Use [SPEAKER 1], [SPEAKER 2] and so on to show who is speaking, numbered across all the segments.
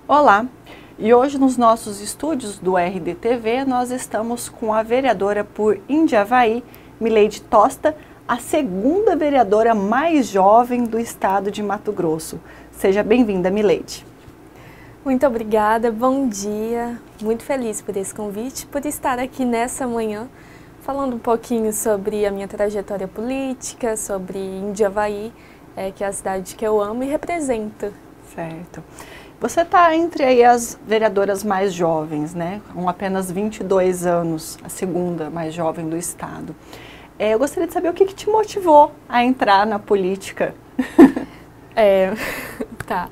[SPEAKER 1] Olá! E hoje nos nossos estúdios do RDTV nós estamos com a vereadora por Indiavaí, Mileide Tosta, a segunda vereadora mais jovem do estado de Mato Grosso. Seja bem-vinda, Mileide.
[SPEAKER 2] Muito obrigada, bom dia. Muito feliz por esse convite, por estar aqui nessa manhã falando um pouquinho sobre a minha trajetória política, sobre Indiavaí, que é a cidade que eu amo e represento.
[SPEAKER 1] Certo. Você está entre aí as vereadoras mais jovens, né? Com apenas 22 anos, a segunda mais jovem do estado. Eu gostaria de saber o que te motivou a entrar na política.
[SPEAKER 2] Tá.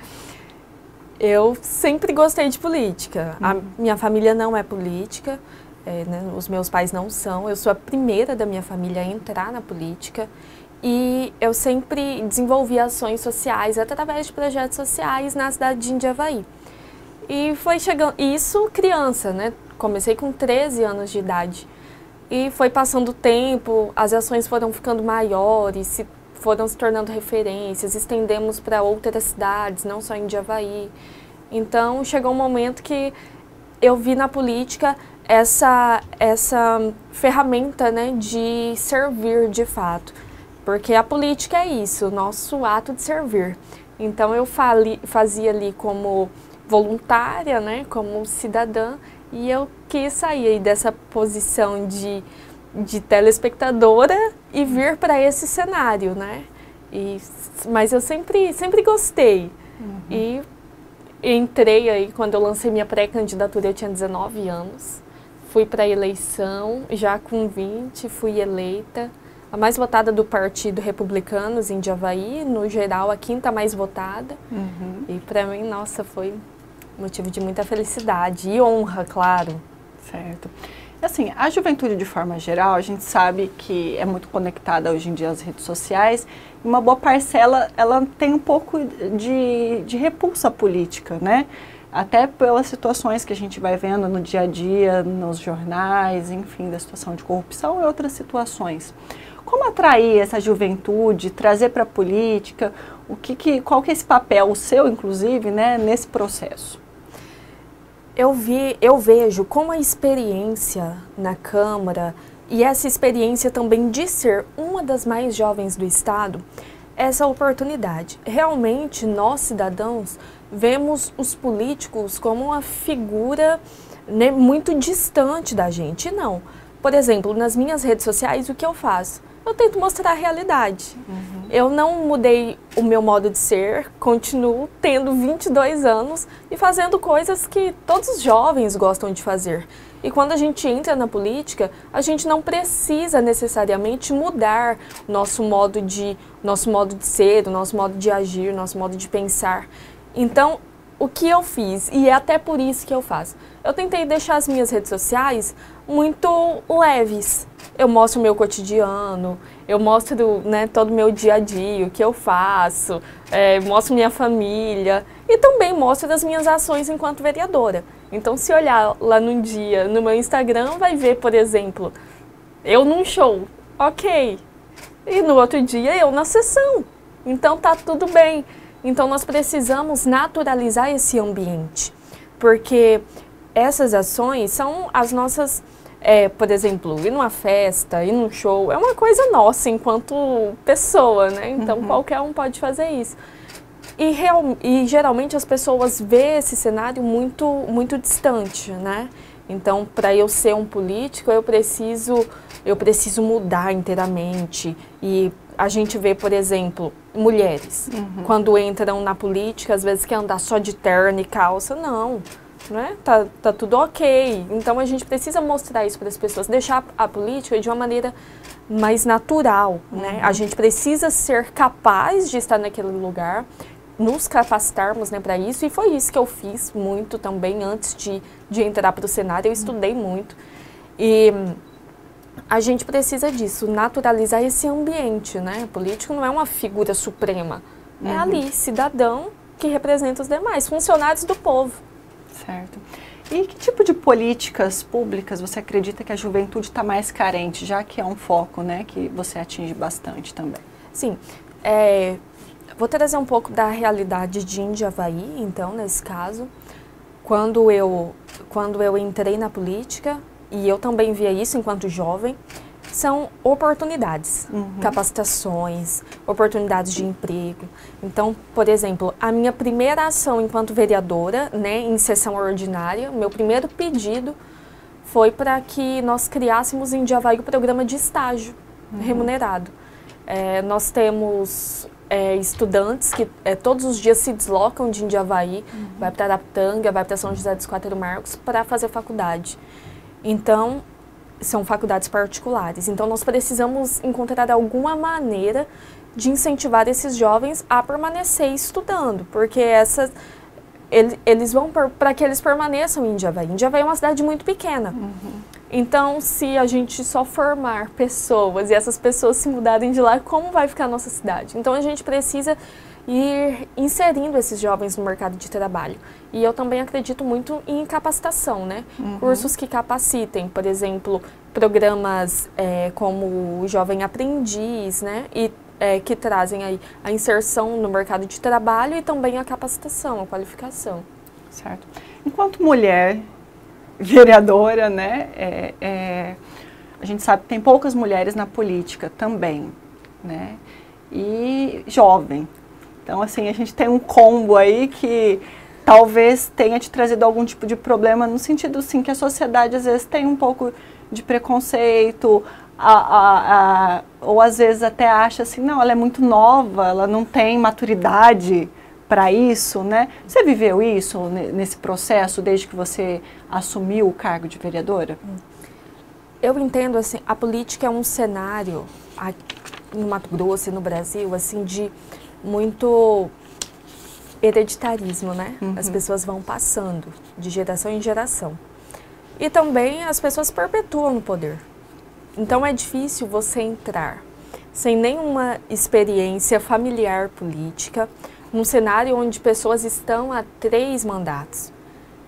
[SPEAKER 2] Eu sempre gostei de política. A minha família não é política, né? Os meus pais não são. Eu sou a primeira da minha família a entrar na política. E eu sempre desenvolvi ações sociais através de projetos sociais na cidade de Indiavaí. E foi chegando, isso criança, né? Comecei com 13 anos de idade. E foi passando o tempo, as ações foram ficando maiores, foram se tornando referências, estendemos para outras cidades, não só em Indiavaí. Então chegou um momento que eu vi na política essa ferramenta, né, de servir de fato. Porque a política é isso, o nosso ato de servir. Então eu fazia ali como voluntária, né, como cidadã, e eu quis sair aí dessa posição de telespectadora e vir para esse cenário, né? Mas eu sempre gostei. E entrei aí, quando eu lancei minha pré-candidatura, eu tinha 19 anos. Fui para a eleição, já com 20, fui eleita. A mais votada do Partido Republicanos em Indiavaí, no geral a quinta mais votada. E para mim, nossa, foi motivo de muita felicidade e honra, claro.
[SPEAKER 1] Certo. Assim, a juventude de forma geral, a gente sabe que é muito conectada hoje em dia às redes sociais, e uma boa parcela, ela tem um pouco de repulsa política, né? Até pelas situações que a gente vai vendo no dia a dia, nos jornais, enfim, da situação de corrupção e outras situações. Como atrair essa juventude, trazer para a política, qual que é esse papel, o seu inclusive, né, nesse processo?
[SPEAKER 2] Eu vejo como a experiência na Câmara e essa experiência também de ser uma das mais jovens do estado, essa oportunidade. Realmente, nós cidadãos vemos os políticos como uma figura, né, muito distante da gente. Não. Por exemplo, nas minhas redes sociais, o que eu faço? Eu tento mostrar a realidade. Eu não mudei o meu modo de ser, continuo tendo 22 anos e fazendo coisas que todos os jovens gostam de fazer. E quando a gente entra na política, a gente não precisa necessariamente mudar nosso modo de ser, o nosso modo de agir, o nosso modo de pensar. Então, o que eu fiz, e é até por isso que eu faço, eu tentei deixar as minhas redes sociais muito leves. Eu mostro o meu cotidiano, eu mostro, né, todo o meu dia a dia, o que eu faço, mostro minha família e também mostro as minhas ações enquanto vereadora. Então, se olhar lá num dia no meu Instagram, vai ver, por exemplo, eu num show, ok, e no outro dia eu na sessão. Então, tá tudo bem. Então, nós precisamos naturalizar esse ambiente, porque essas ações são as nossas... por exemplo, ir numa festa, ir num show, é uma coisa nossa enquanto pessoa, né? Então, qualquer um pode fazer isso. E geralmente as pessoas veem esse cenário muito distante, né? Então, para eu ser um político, eu preciso mudar inteiramente. E a gente vê, por exemplo, mulheres, quando entram na política, às vezes quer andar só de terno e calça. Não. Né? Tá tudo ok. Então a gente precisa mostrar isso para as pessoas, deixar a política de uma maneira mais natural, né? A gente precisa ser capaz de estar naquele lugar, nos capacitarmos, né, para isso, e foi isso que eu fiz muito também antes de entrar para o cenário. Eu estudei muito e a gente precisa disso, naturalizar esse ambiente, né? O político não é uma figura suprema, é ali, cidadão que representa os demais, funcionários do povo.
[SPEAKER 1] Certo. E que tipo de políticas públicas você acredita que a juventude está mais carente, já que é um foco, né, que você atinge bastante também?
[SPEAKER 2] Sim. Vou trazer um pouco da realidade de Indiavaí, então, nesse caso. quando eu entrei na política, e eu também via isso enquanto jovem, são oportunidades, capacitações, oportunidades de emprego. Então, por exemplo, a minha primeira ação enquanto vereadora, né, em sessão ordinária, meu primeiro pedido foi para que nós criássemos em Indiavaí o programa de estágio remunerado. Nós temos estudantes que todos os dias se deslocam de Indiavaí, vai para Araputanga, vai para São José dos Quatro Marcos para fazer faculdade. Então, são faculdades particulares. Então, nós precisamos encontrar alguma maneira de incentivar esses jovens a permanecer estudando, porque eles vão para que eles permaneçam em Indiavaí. Indiavaí é uma cidade muito pequena. Então, se a gente só formar pessoas e essas pessoas se mudarem de lá, como vai ficar a nossa cidade? Então, a gente precisa ir inserindo esses jovens no mercado de trabalho. E eu também acredito muito em capacitação, né? Cursos que capacitem, por exemplo, programas como o Jovem Aprendiz, né? E que trazem aí a inserção no mercado de trabalho e também a capacitação, a qualificação.
[SPEAKER 1] Certo. Enquanto mulher vereadora, né? A gente sabe que tem poucas mulheres na política também, né? E jovem. Então, assim, a gente tem um combo aí que talvez tenha te trazido algum tipo de problema, no sentido, sim, que a sociedade às vezes tem um pouco de preconceito, ou às vezes até acha assim, não, ela é muito nova, ela não tem maturidade para isso, né? Você viveu isso nesse processo desde que você assumiu o cargo de vereadora?
[SPEAKER 2] Eu entendo, assim, a política é um cenário no Mato Grosso e no Brasil, assim, de muito hereditarismo, né? As pessoas vão passando de geração em geração. E também as pessoas perpetuam no poder. Então é difícil você entrar sem nenhuma experiência familiar política, num cenário onde pessoas estão há 3 mandatos.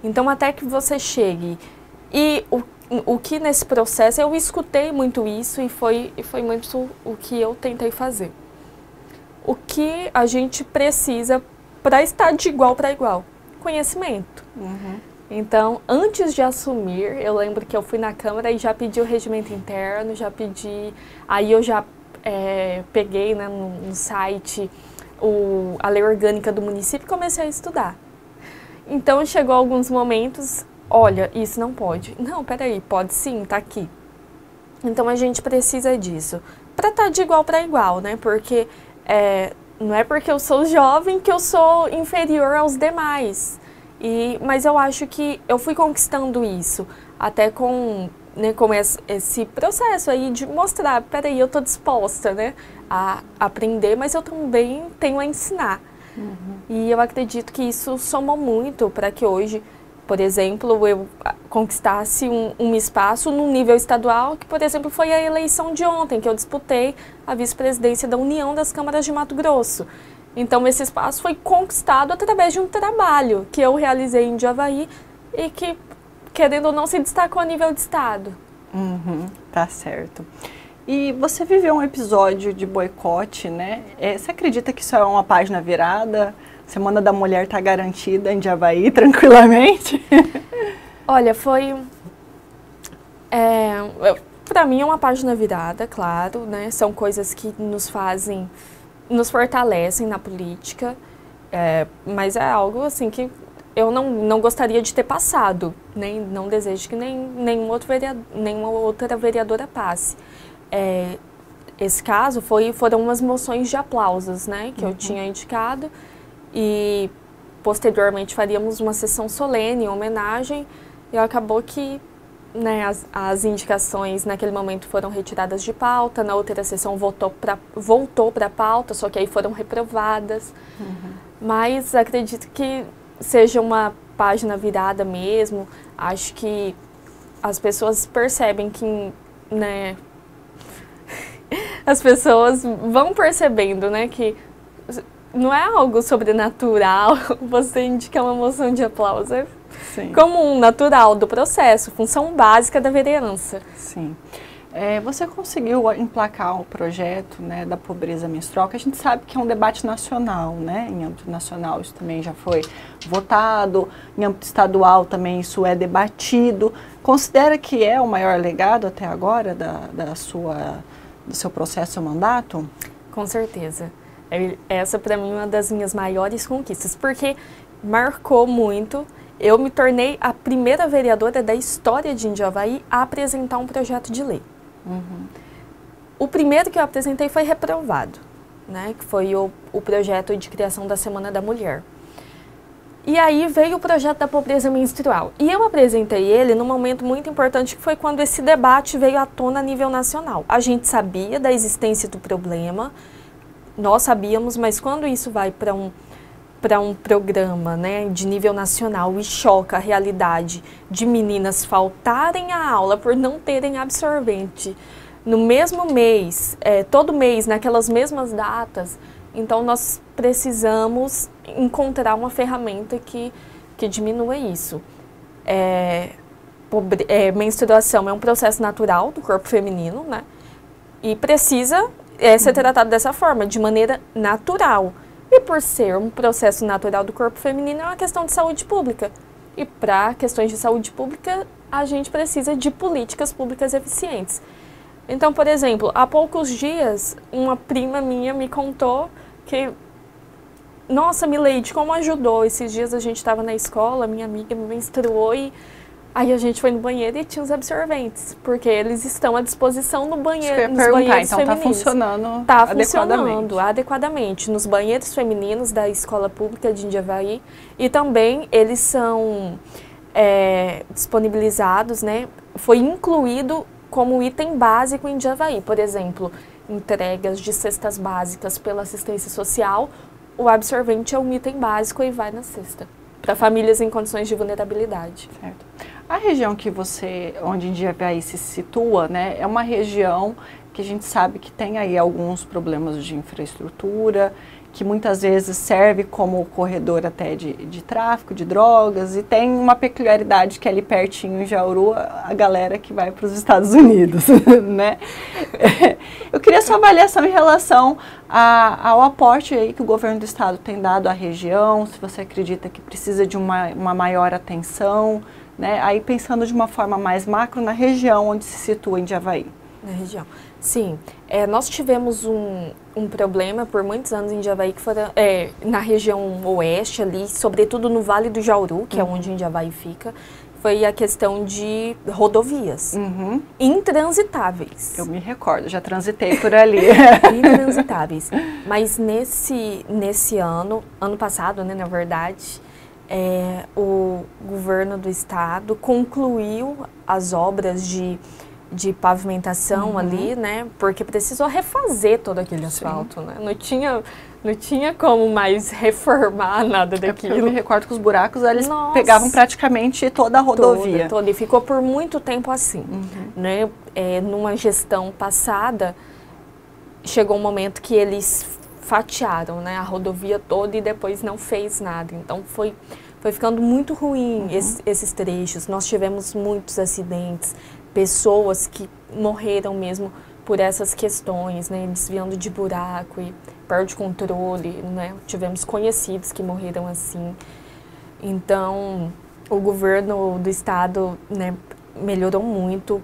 [SPEAKER 2] Então até que você chegue. E o que nesse processo, eu escutei muito isso e foi muito o que eu tentei fazer. O que a gente precisa para estar de igual para igual? Conhecimento. Então, antes de assumir, eu lembro que eu fui na Câmara e já pedi o regimento interno, aí eu já peguei, né, no site a lei orgânica do município e comecei a estudar. Então, chegou alguns momentos, olha, isso não pode. Não, peraí, pode sim, tá aqui. Então, a gente precisa disso. Para estar de igual para igual, né, porque não é porque eu sou jovem que eu sou inferior aos demais. Mas eu acho que eu fui conquistando isso, até com esse processo aí de mostrar, peraí, eu estou disposta, né, a aprender, mas eu também tenho a ensinar. E eu acredito que isso somou muito para que hoje, por exemplo, eu conquistasse um espaço no nível estadual, que, por exemplo, foi a eleição de ontem, que eu disputei a vice-presidência da União das Câmaras de Mato Grosso. Então, esse espaço foi conquistado através de um trabalho que eu realizei em Indiavaí e que, querendo ou não, se destacou a nível de estado.
[SPEAKER 1] Tá certo. E você viveu um episódio de boicote, né? Você acredita que isso é uma página virada? Semana da Mulher está garantida em Indiavaí, tranquilamente?
[SPEAKER 2] Olha, para mim é uma página virada, claro, né? São coisas que nos fortalecem na política, mas é algo assim que eu não gostaria de ter passado, não desejo que nenhuma outra vereadora passe. Esse caso foram umas moções de aplausos, né, que eu tinha indicado, e posteriormente faríamos uma sessão solene em homenagem, e acabou que, né, as indicações naquele momento foram retiradas de pauta, na outra sessão voltou para a pauta, só que aí foram reprovadas. Mas acredito que seja uma página virada mesmo. Acho que as pessoas percebem que, né, as pessoas vão percebendo, né, que não é algo sobrenatural você indicar uma moção de aplauso. Sim. Comum, natural do processo, função básica da vereança.
[SPEAKER 1] Sim. Você conseguiu emplacar o projeto, né, da pobreza menstrual, que a gente sabe que é um debate nacional, né? Em âmbito nacional isso também já foi votado, em âmbito estadual também isso é debatido. Considera que é o maior legado até agora do seu processo, seu mandato?
[SPEAKER 2] Com certeza. Essa para mim é uma das minhas maiores conquistas, porque marcou muito. Eu me tornei a primeira vereadora da história de Indiavaí a apresentar um projeto de lei. O primeiro que eu apresentei foi reprovado, né, que foi o projeto de criação da Semana da Mulher. E aí veio o projeto da pobreza menstrual. E eu apresentei ele num momento muito importante, que foi quando esse debate veio à tona a nível nacional. A gente sabia da existência do problema, nós sabíamos, mas quando isso vai para um programa, né, de nível nacional e choca a realidade de meninas faltarem à aula por não terem absorvente no mesmo mês, todo mês, naquelas mesmas datas, então nós precisamos encontrar uma ferramenta que diminua isso. Menstruação é um processo natural do corpo feminino, né, e precisa ser tratado dessa forma, de maneira natural. E por ser um processo natural do corpo feminino, é uma questão de saúde pública. E para questões de saúde pública, a gente precisa de políticas públicas eficientes. Então, por exemplo, há poucos dias, uma prima minha me contou que, nossa, Mileide, como ajudou? Esses dias a gente estava na escola, minha amiga me menstruou e aí a gente foi no banheiro e tinha os absorventes, porque eles estão à disposição no banheiro, nos banheiros
[SPEAKER 1] então
[SPEAKER 2] femininos.
[SPEAKER 1] Está funcionando
[SPEAKER 2] adequadamente nos banheiros femininos da escola pública de Indiavaí, e também eles são disponibilizados, né? Foi incluído como item básico em Indiavaí, por exemplo, entregas de cestas básicas pela assistência social, o absorvente é um item básico e vai na cesta, para famílias em condições de vulnerabilidade.
[SPEAKER 1] Certo. A região onde Indiavaí se situa, né, é uma região que a gente sabe que tem aí alguns problemas de infraestrutura, que muitas vezes serve como corredor até de tráfico de drogas, e tem uma peculiaridade que é ali pertinho em Jauru, a galera que vai para os Estados Unidos, né? Eu queria sua avaliação em relação ao aporte aí que o governo do estado tem dado à região, se você acredita que precisa de uma maior atenção, né? Aí pensando de uma forma mais macro na região onde se situa Indiavaí.
[SPEAKER 2] Na região. Sim, nós tivemos um problema por muitos anos em Indiavaí, que foi na região oeste ali, sobretudo no Vale do Jauru, que é onde Indiavaí fica, foi a questão de rodovias intransitáveis.
[SPEAKER 1] Eu me recordo, já transitei por ali.
[SPEAKER 2] Intransitáveis. Mas nesse ano passado, né, na verdade, o governo do estado concluiu as obras de pavimentação ali, né? Porque precisou refazer todo aquele asfalto, né? Não tinha como mais reformar nada daquilo.
[SPEAKER 1] Eu me recordo que os buracos, eles pegavam praticamente toda a rodovia.
[SPEAKER 2] Toda. E ficou por muito tempo assim, né? Numa gestão passada, chegou um momento que eles fatiaram, né, a rodovia toda e depois não fez nada. Então foi ficando muito ruim esses trechos. Nós tivemos muitos acidentes, pessoas que morreram mesmo por essas questões, né, desviando de buraco e perde controle, né, tivemos conhecidos que morreram assim. Então, o governo do estado, né, melhorou muito.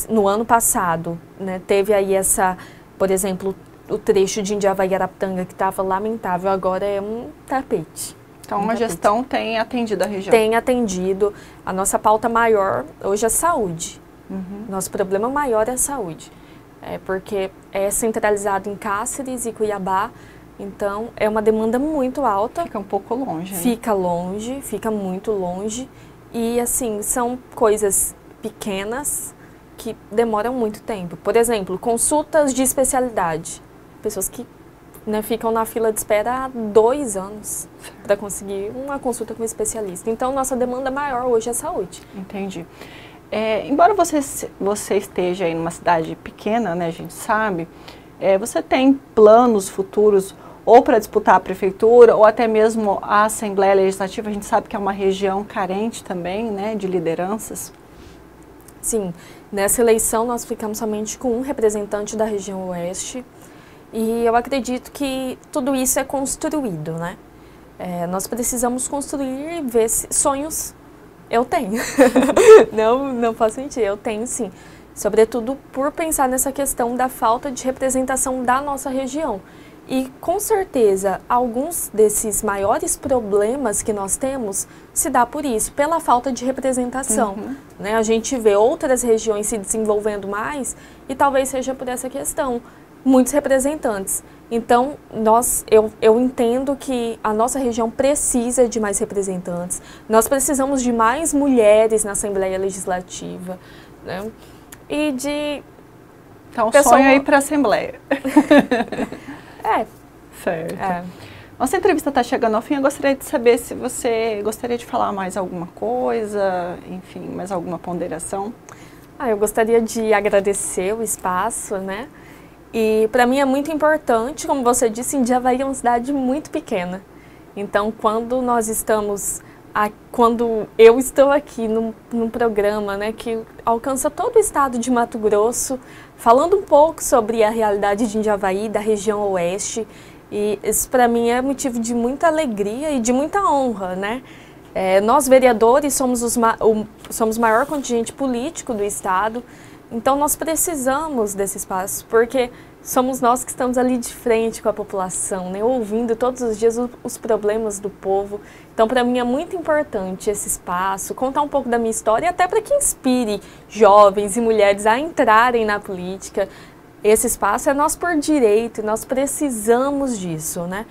[SPEAKER 2] No ano passado, né, teve aí por exemplo, o trecho de Indiavaí-Araputanga que estava lamentável, agora é um tapete.
[SPEAKER 1] Então, a gestão tem atendido a região?
[SPEAKER 2] Tem atendido. A nossa pauta maior hoje é saúde. Nosso problema maior é a saúde. Porque é centralizado em Cáceres e Cuiabá, então é uma demanda muito alta.
[SPEAKER 1] Fica um pouco longe.
[SPEAKER 2] Fica longe, fica muito longe. E, assim, são coisas pequenas que demoram muito tempo. Por exemplo, consultas de especialidade. Pessoas que, né, ficam na fila de espera há 2 anos para conseguir uma consulta com um especialista. Então, nossa demanda maior hoje é saúde.
[SPEAKER 1] Entendi. Embora você esteja aí numa cidade pequena, né, a gente sabe, você tem planos futuros ou para disputar a prefeitura ou até mesmo a Assembleia Legislativa? A gente sabe que é uma região carente também, né, de lideranças.
[SPEAKER 2] Sim, Nessa eleição, nós ficamos somente com um representante da região oeste e eu acredito que tudo isso é construído, né? Nós precisamos construir e ver se sonhos eu tenho. Não posso mentir, eu tenho sim. Sobretudo por pensar nessa questão da falta de representação da nossa região. E com certeza, alguns desses maiores problemas que nós temos se dá por isso, pela falta de representação. Né? A gente vê outras regiões se desenvolvendo mais e talvez seja por essa questão, muitos representantes. Então, eu entendo que a nossa região precisa de mais representantes, nós precisamos de mais mulheres na Assembleia Legislativa, né? E de...
[SPEAKER 1] Então, sonho aí para a Assembleia. Certo. Nossa entrevista está chegando ao fim. Eu gostaria de saber se você gostaria de falar mais alguma coisa, enfim, mais alguma ponderação.
[SPEAKER 2] Eu gostaria de agradecer o espaço, né? E para mim é muito importante, como você disse, Indiavaí é uma cidade muito pequena. Então, quando eu estou aqui num programa, né, que alcança todo o estado de Mato Grosso, falando um pouco sobre a realidade de Indiavaí, da região oeste, e isso para mim é motivo de muita alegria e de muita honra, né? Nós vereadores somos o maior contingente político do estado, então nós precisamos desse espaço, porque somos nós que estamos ali de frente com a população, né, ouvindo todos os dias os problemas do povo. Então, para mim é muito importante esse espaço, contar um pouco da minha história, até para que inspire jovens e mulheres a entrarem na política. Esse espaço é nosso por direito e nós precisamos disso, né?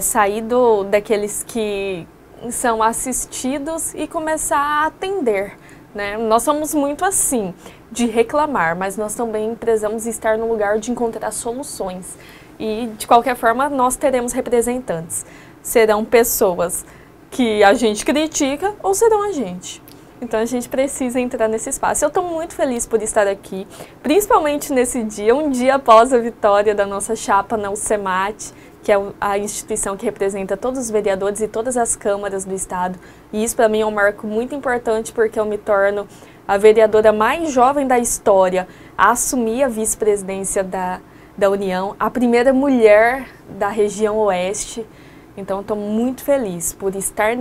[SPEAKER 2] Sair daqueles que são assistidos e começar a atender, né? Nós somos muito assim, de reclamar, mas nós também precisamos estar no lugar de encontrar soluções. E, de qualquer forma, nós teremos representantes. Serão pessoas que a gente critica ou serão a gente. Então, a gente precisa entrar nesse espaço. Eu estou muito feliz por estar aqui, principalmente nesse dia, um dia após a vitória da nossa chapa na UCEMAT, que é a instituição que representa todos os vereadores e todas as câmaras do estado. E isso, para mim, é um marco muito importante, porque eu me torno a vereadora mais jovem da história a assumir a vice-presidência da União, a primeira mulher da região oeste. Então, estou muito feliz por estar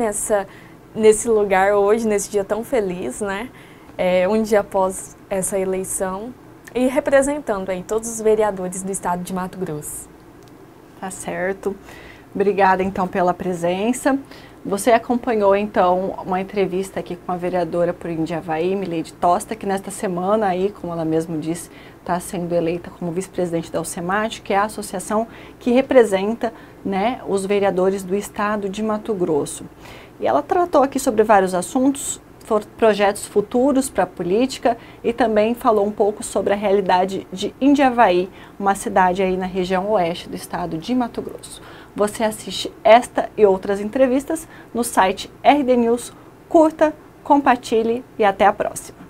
[SPEAKER 2] nesse lugar hoje, nesse dia tão feliz, né? Um dia após essa eleição e representando aí todos os vereadores do estado de Mato Grosso.
[SPEAKER 1] Tá certo. Obrigada, então, pela presença. Você acompanhou, então, uma entrevista aqui com a vereadora por Indiavaí, Mileide Tosta, que nesta semana, aí, como ela mesma disse, está sendo eleita como vice-presidente da UCEMAT, que é a associação que representa, né, os vereadores do estado de Mato Grosso. E ela tratou aqui sobre vários assuntos, projetos futuros para a política e também falou um pouco sobre a realidade de Indiavaí, uma cidade aí na região oeste do estado de Mato Grosso. Você assiste esta e outras entrevistas no site RD News. Curta, compartilhe e até a próxima.